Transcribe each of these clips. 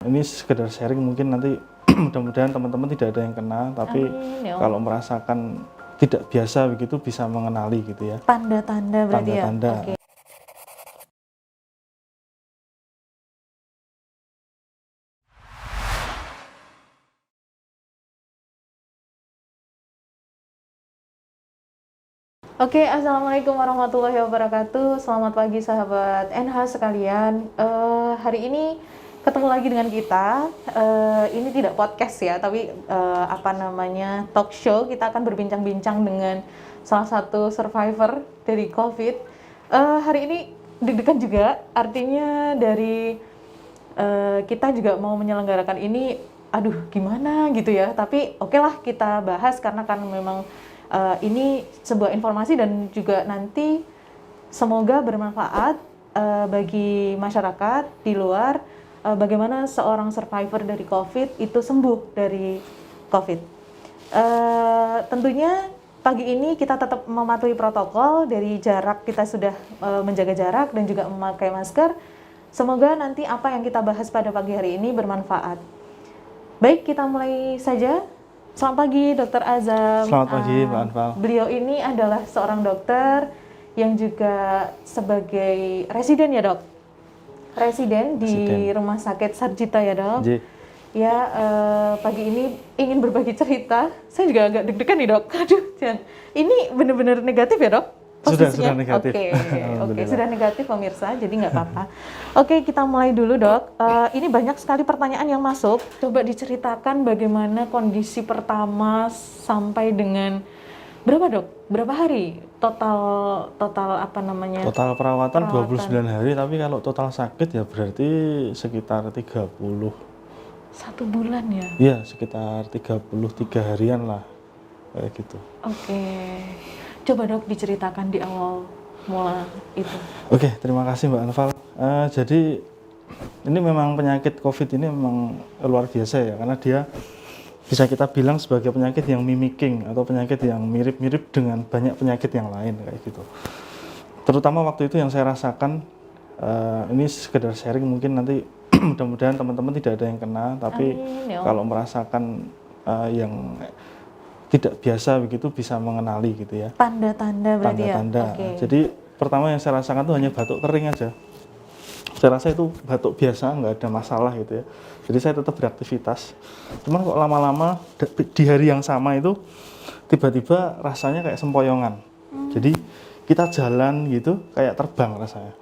Ini sekedar sharing, mungkin nanti mudah-mudahan teman-teman tidak ada yang kena, tapi Amin, ya Allah. kalau merasakan tidak biasa begitu bisa mengenali gitu ya. Tanda-tanda berarti Tanda-tanda. ya. Oke. Oke, assalamualaikum warahmatullahi wabarakatuh. Selamat pagi sahabat NH sekalian. Hari ini ketemu lagi dengan kita. Ini tidak podcast ya, tapi talk show. Kita akan berbincang-bincang dengan salah satu survivor dari COVID. Hari ini deg-degan juga, artinya dari kita juga mau menyelenggarakan ini. Aduh, gimana gitu ya. Tapi oke lah kita bahas karena kan memang ini sebuah informasi dan juga nanti semoga bermanfaat bagi masyarakat di luar, bagaimana seorang survivor dari COVID itu sembuh dari COVID. Tentunya pagi ini kita tetap mematuhi protokol, dari jarak kita sudah menjaga jarak dan juga memakai masker. Semoga nanti apa yang kita bahas pada pagi hari ini bermanfaat. Baik, kita mulai saja. Selamat pagi, Dr. Azam. Selamat pagi, Mbak Anfal. Beliau ini adalah seorang dokter yang juga sebagai residen ya, Dok? Residen di Rumah Sakit Sarjito ya, Dok? Ya, pagi ini ingin berbagi cerita. Saya juga agak deg-degan nih, Dok. Aduh, ini benar-benar negatif ya, Dok? Sudah negatif. Oke, sudah negatif pemirsa, jadi nggak apa-apa. Oke, kita mulai dulu, Dok. Ini banyak sekali pertanyaan yang masuk. Coba diceritakan bagaimana kondisi pertama sampai dengan berapa, Dok? Berapa hari total Total perawatan 29 hari, tapi kalau total sakit ya berarti sekitar 30. 1 bulan ya? Iya, sekitar 33 harian lah, kayak gitu. Oke. Coba, Dok, diceritakan di awal mula itu. Oke, terima kasih Mbak Anfal. Jadi ini memang penyakit COVID ini memang luar biasa ya, karena dia bisa kita bilang sebagai penyakit yang mimicking atau penyakit yang mirip-mirip dengan banyak penyakit yang lain kayak gitu. Terutama waktu itu yang saya rasakan, ini sekedar sharing, mungkin nanti mudah-mudahan teman-teman tidak ada yang kena, tapi Amin, ya Allah. kalau merasakan yang tidak biasa begitu bisa mengenali gitu ya. Tanda-tanda berarti Tanda-tanda. ya? Okay. Jadi pertama yang saya rasakan itu hanya batuk kering aja. Saya rasa itu batuk biasa, nggak ada masalah gitu ya. Jadi saya tetap beraktivitas. Cuman kok lama-lama di hari yang sama itu tiba-tiba rasanya kayak sempoyongan. Jadi kita jalan gitu kayak terbang rasanya.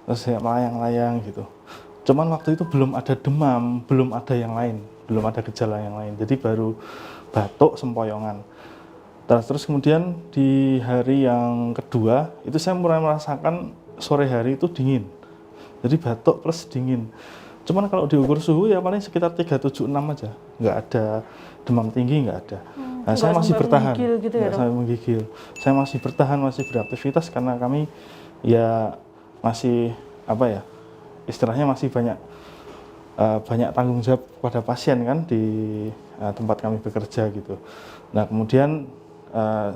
Terus kayak melayang-layang gitu. Cuman waktu itu belum ada demam, belum ada yang lain, belum ada gejala yang lain. Jadi baru batuk sempoyongan. Terus kemudian di hari yang kedua itu saya mulai merasakan sore hari itu dingin. Jadi batuk plus dingin. Cuman kalau diukur suhu ya paling sekitar 376 aja. Nggak ada demam tinggi, nggak ada. Nah, saya masih bertahan. Gitu ya, Saya menggigil. Saya masih bertahan, masih beraktivitas karena kami ya masih istilahnya masih banyak tanggung jawab pada pasien kan di tempat kami bekerja gitu. Nah, kemudian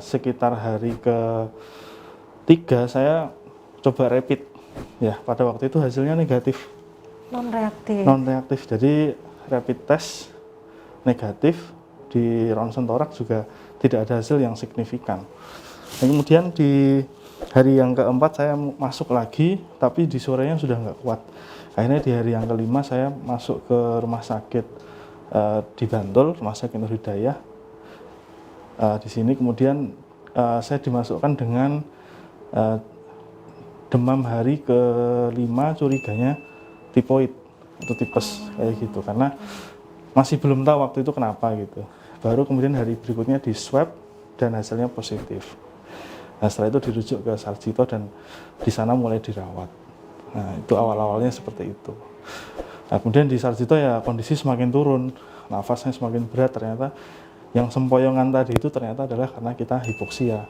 sekitar hari ke-3 saya coba rapid ya, pada waktu itu hasilnya negatif, non reaktif. Jadi rapid test negatif, di ronsen toraks juga tidak ada hasil yang signifikan. Nah, kemudian di hari yang keempat saya masuk lagi, tapi di sorenya sudah nggak kuat. Akhirnya di hari yang kelima saya masuk ke rumah sakit di Bantul, Rumah Sakit Nur Hidayah. Di sini kemudian saya dimasukkan dengan demam hari ke-5, curiganya tipoid atau tipes kayak gitu, karena masih belum tahu waktu itu kenapa gitu. Baru kemudian hari berikutnya di swab dan hasilnya positif. Nah, setelah itu dirujuk ke Sarjito dan di sana mulai dirawat. Nah, itu awal-awalnya seperti itu. Nah, kemudian di Sarjito ya kondisi semakin turun, nafasnya semakin berat. Ternyata yang sempoyongan tadi itu ternyata adalah karena kita hipoksia,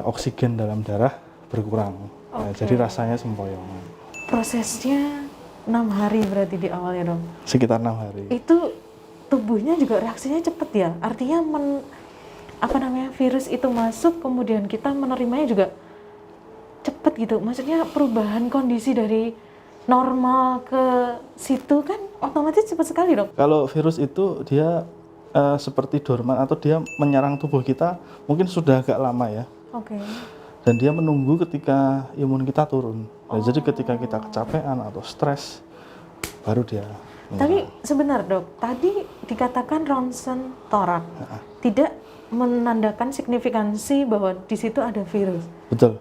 oksigen dalam darah berkurang. Nah, jadi rasanya sempoyongan. Prosesnya 6 hari berarti di awal ya, Dok? Sekitar 6 hari. Itu tubuhnya juga reaksinya cepat ya? Artinya virus itu masuk, kemudian kita menerimanya juga cepat gitu. Maksudnya perubahan kondisi dari normal ke situ kan otomatis cepat sekali dok. Kalau virus itu dia seperti dorman atau dia menyerang tubuh kita mungkin sudah agak lama ya. Oke. Dan dia menunggu ketika imun kita turun. Nah, jadi ketika kita kecapean atau stres, baru dia. Tapi sebentar dok, tadi dikatakan ronsen torak tidak menandakan signifikansi bahwa di situ ada virus. Betul.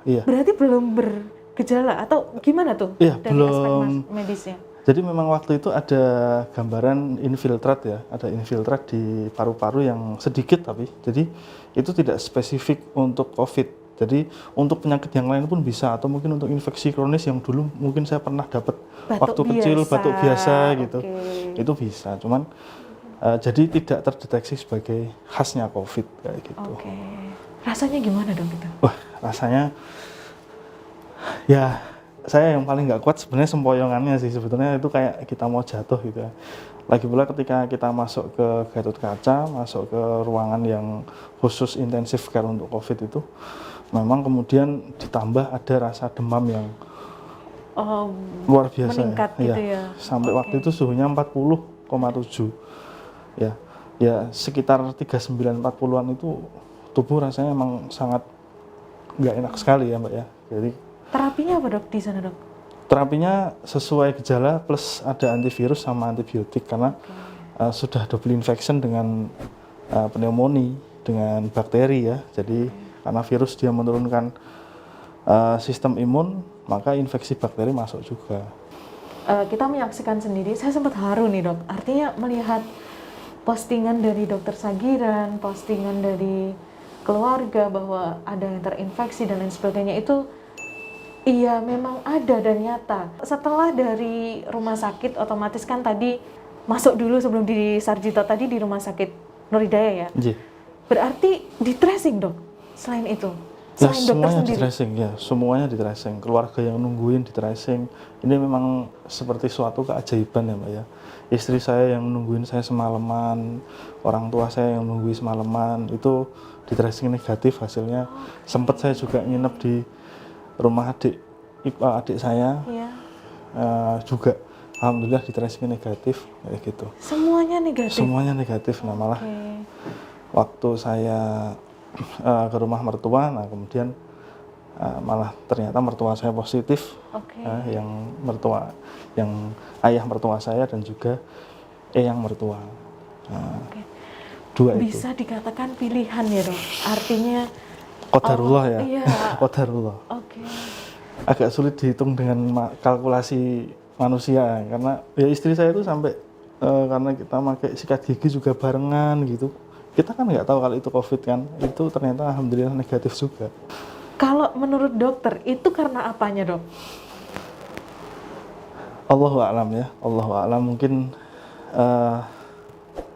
Iya. Berarti belum bergejala atau gimana tuh? Iya, dari belum. aspek medisnya. Jadi memang waktu itu ada gambaran infiltrat ya, ada infiltrat di paru-paru yang sedikit tapi, jadi itu tidak spesifik untuk COVID. Jadi untuk penyakit yang lain pun bisa, atau mungkin untuk infeksi kronis yang dulu mungkin saya pernah dapat waktu kecil, batuk biasa gitu, itu bisa. Cuman jadi tidak terdeteksi sebagai khasnya COVID kayak gitu. Oke. Rasanya gimana dong itu? Wah, rasanya ya saya yang paling nggak kuat sebenarnya sempoyongannya sih, sebetulnya itu kayak kita mau jatuh gitu ya. Lagi pula ketika kita masuk ke Gatot Kaca, masuk ke ruangan yang khusus intensif care untuk COVID itu, memang kemudian ditambah ada rasa demam yang luar biasa meningkat ya. gitu ya. Sampai waktu itu suhunya 40,7 ya. Ya sekitar 39-40-an itu tubuh rasanya emang sangat nggak enak sekali ya Mbak ya. Jadi terapinya apa dok di sana dok? terapinya sesuai gejala plus ada antivirus sama antibiotik karena sudah double infection dengan pneumonia dengan bakteri ya. Jadi karena virus dia menurunkan sistem imun, maka infeksi bakteri masuk juga. Kita menyaksikan sendiri, saya sempat haru nih dok. Artinya melihat postingan dari dokter Sagiran, postingan dari keluarga bahwa ada yang terinfeksi dan lain sebagainya itu iya memang ada dan nyata. Setelah dari rumah sakit otomatis kan tadi masuk dulu sebelum di Sarjito tadi di rumah sakit Nur Hidayah ya. Yeah. Berarti di tracing dok. Selain itu, Ya, selain dokter semuanya di sendiri. tracing ya, semuanya di tracing. Keluarga yang nungguin di tracing. Ini memang seperti suatu keajaiban ya Mbak ya. Istri saya yang nungguin saya semalaman, orang tua saya yang nungguin semalaman, itu di tracing negatif hasilnya. Sempat saya juga nginep di rumah adik saya, Iya. juga alhamdulillah di tracing negatif kayak gitu. Semuanya negatif. Semuanya negatif. Nah malah Oke. waktu saya ke rumah mertua, nah kemudian malah ternyata mertua saya positif, Oke. yang ayah mertua saya dan juga eyang mertua. Nah, Oke. dua itu. Bisa dikatakan pilihan ya dok. Artinya Qadarullah ya. iya. Qadarullah. Oke. Agak sulit dihitung dengan kalkulasi manusia karena ya istri saya itu sampai karena kita pakai sikat gigi juga barengan gitu. Kita kan nggak tahu kalau itu COVID kan, itu ternyata alhamdulillah negatif juga. Kalau menurut dokter itu karena apanya dok? Allahu a'lam ya, Allahu a'lam. Mungkin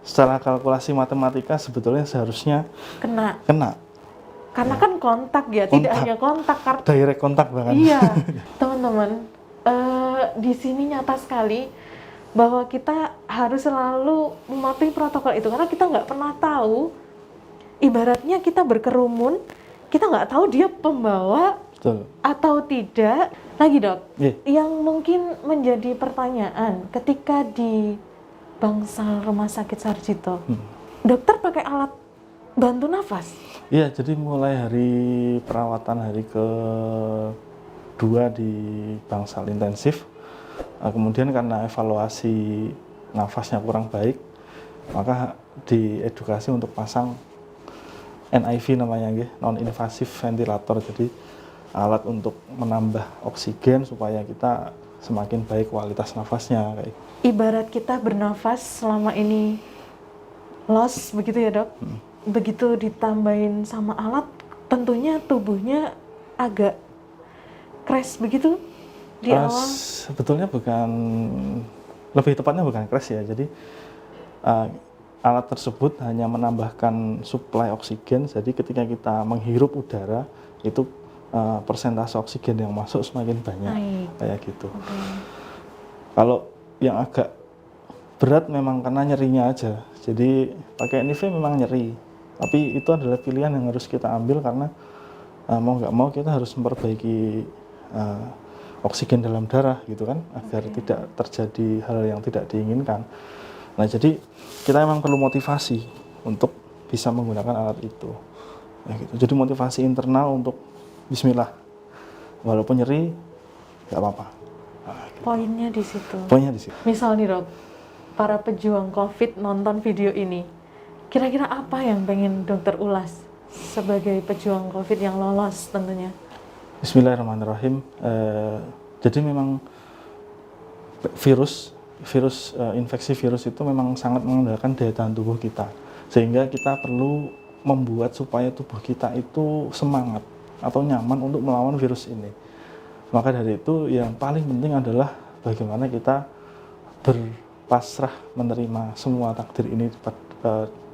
secara kalkulasi matematika sebetulnya seharusnya Kena. Karena kan kontak ya, tidak Kontak. hanya kontak. Direct kontak bahkan. Iya, teman-teman. Di sini nyata sekali bahwa kita harus selalu mematuhi protokol itu karena kita nggak pernah tahu. Ibaratnya kita berkerumun, kita nggak tahu dia pembawa Betul. atau tidak. Lagi dok, Iya. yang mungkin menjadi pertanyaan ketika di bangsal rumah sakit Sarjito, dokter pakai alat bantu nafas. Iya, jadi mulai hari perawatan hari ke-2 di bangsal intensif, kemudian karena evaluasi nafasnya kurang baik, maka diedukasi untuk pasang NIV namanya, non-invasive ventilator. Jadi alat untuk menambah oksigen supaya kita semakin baik kualitas nafasnya. Kayak. Ibarat kita bernafas selama ini loss, begitu ya dok? Begitu ditambahin sama alat, tentunya tubuhnya agak crash begitu di awal. Sebetulnya bukan, lebih tepatnya bukan crash ya. Jadi alat tersebut hanya menambahkan suplai oksigen. Jadi ketika kita menghirup udara itu persentase oksigen yang masuk semakin banyak. Kayak gitu. Kalau yang agak berat memang karena nyerinya aja. Jadi pakai NIV memang nyeri. Tapi itu adalah pilihan yang harus kita ambil karena mau nggak mau kita harus memperbaiki oksigen dalam darah gitu kan, agar tidak terjadi hal yang tidak diinginkan. Nah, jadi kita memang perlu motivasi untuk bisa menggunakan alat itu. Ya, gitu. Jadi motivasi internal untuk bismillah. Walaupun nyeri, nggak apa-apa. Nah, gitu. Poinnya di situ. Poinnya di situ. Misal nih dok, para pejuang COVID nonton video ini, kira-kira apa yang pengen dokter ulas sebagai pejuang COVID yang lolos tentunya? Bismillahirrahmanirrahim. Jadi memang infeksi virus itu memang sangat mengandalkan daya tahan tubuh kita, sehingga kita perlu membuat supaya tubuh kita itu semangat atau nyaman untuk melawan virus ini. Maka dari itu yang paling penting adalah bagaimana kita berpasrah menerima semua takdir ini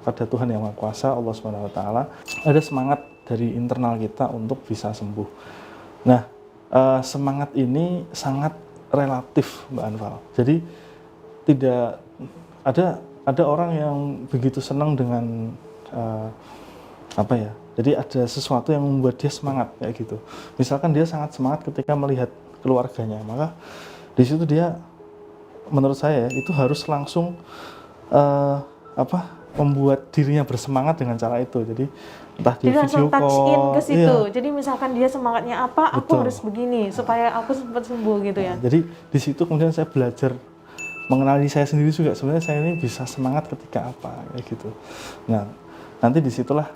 pada Tuhan Yang Maha Kuasa, Allah Subhanahu wa taala. Ada semangat dari internal kita untuk bisa sembuh. Nah, semangat ini sangat relatif, Mbak Anfal. Jadi tidak ada orang yang begitu senang dengan jadi ada sesuatu yang membuat dia semangat kayak gitu. Misalkan dia sangat semangat ketika melihat keluarganya, maka di situ dia, menurut saya itu harus langsung membuat dirinya bersemangat dengan cara itu. Jadi entah di video call, touch in ke situ. iya. Jadi misalkan dia semangatnya apa, aku Betul. harus begini supaya aku sempat sembuh gitu ya. Jadi di situ kemudian saya belajar mengenali saya sendiri juga, sebenarnya saya ini bisa semangat ketika apa kayak gitu. Nah, nanti disitulah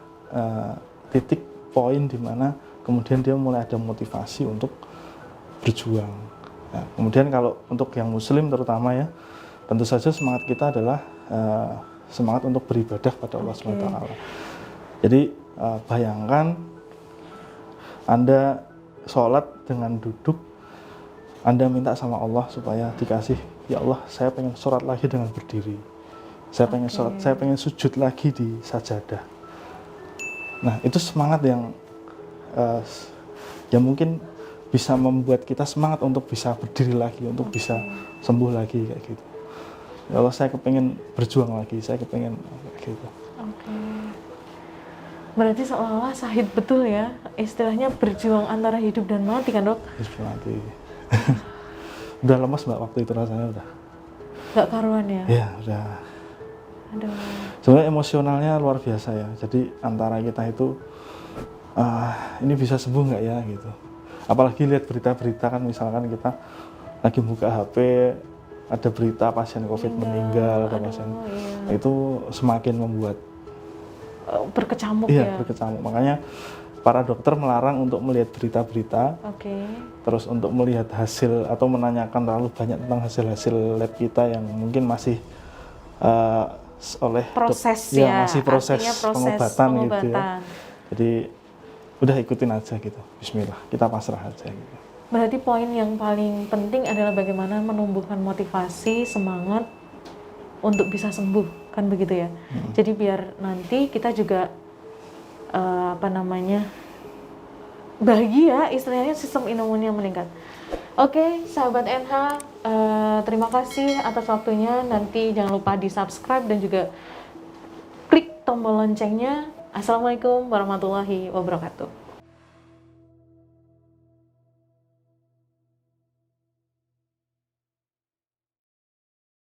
titik poin di mana kemudian dia mulai ada motivasi untuk berjuang. Nah, kemudian kalau untuk yang muslim terutama ya, tentu saja semangat kita adalah semangat untuk beribadah pada Allah SWT. Jadi bayangkan Anda sholat dengan duduk, Anda minta sama Allah supaya dikasih, ya Allah saya pengen sholat lagi dengan berdiri, saya pengen sholat, saya pengen sujud lagi di sajadah. Nah, itu semangat yang mungkin bisa membuat kita semangat untuk bisa berdiri lagi, untuk bisa sembuh lagi kayak gitu. Ya Allah, saya kepengen berjuang lagi, saya kepengen kayak gitu. Berarti seolah-olah Syahid betul ya, istilahnya berjuang antara hidup dan mati kan dok? Hidup mati. Udah lemas Mbak waktu itu rasanya udah. Gak karuan ya? Iya, udah. Aduh. Sebenarnya emosionalnya luar biasa ya. Jadi antara kita itu ini bisa sembuh nggak ya gitu. Apalagi lihat berita-berita kan, misalkan kita lagi buka HP ada berita pasien COVID meninggal, iya. Itu semakin membuat berkecamuk iya, ya. berkecamuk. Makanya para dokter melarang untuk melihat berita-berita. Terus untuk melihat hasil atau menanyakan terlalu banyak tentang hasil-hasil lab kita yang mungkin masih oleh proses masih proses pengobatan gitu ya. Jadi udah ikutin aja gitu. Bismillah, kita pasrah aja gitu. Berarti poin yang paling penting adalah bagaimana menumbuhkan motivasi, semangat untuk bisa sembuh, kan begitu ya. Jadi biar nanti kita juga bahagia, istilahnya sistem imunnya meningkat. Oke, sahabat NH, terima kasih atas waktunya. Nanti jangan lupa di subscribe dan juga klik tombol loncengnya. Assalamualaikum warahmatullahi wabarakatuh.